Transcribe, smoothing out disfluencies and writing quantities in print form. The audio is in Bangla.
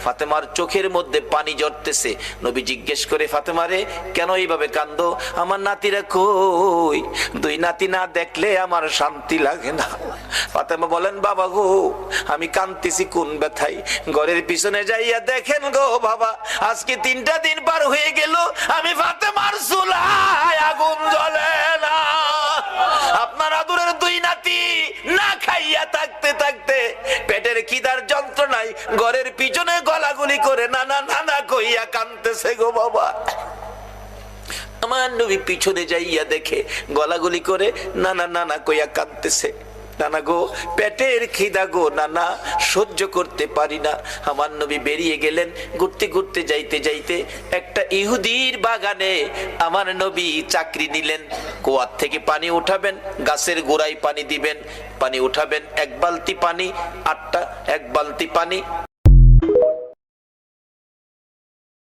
ফাতেমার চোখের মধ্যে পানি ঝরতেছে। নবী জিজ্ঞেস করে, ফাতেমা রে, কেন এইভাবে কান্দো? আমার নাতিরা কই? দুই নাতি না দেখলে আমার শান্তি লাগে না। ফাতেমা বলেন, বাবা গো, আমি কাঁদতেছি কোন ব্যথায়? ঘরের পিছনে যাইয়া দেখেন গো বাবা, আজকে 3টা দিন পার হয়ে গেল, আমি ফাতেমার চুলায় আগুন জ্বলে না। আপনার আদরের দুই নাতি না খাইয়া থাকতে থাকতে পেটের খিদার যন্ত্রণায় ঘরের পিছনে গলাগুলি করে নানা নানা কইয়া কাঁদতেছে গো বাবা। আমার নবী পিছনে যাইয়া দেখে গলাগুলি করে নানা নানা কইয়া কাঁদতেছে। নানা গো, পেটের খিদা গো নানা, সহ্য করতে পারি না। আমার নবী বেরিয়ে গেলেন। ঘুরতে ঘুরতে যাইতে যাইতে একটা ইহুদির বাগানে আমার নবী চাকরি নিলেন। কুয়ার থেকে পানি উঠাবেন, গাছের গোড়ায় পানি দিবেন, পানি উঠাবেন, 1 বালতি পানি, 8টা 1 বালতি পানি।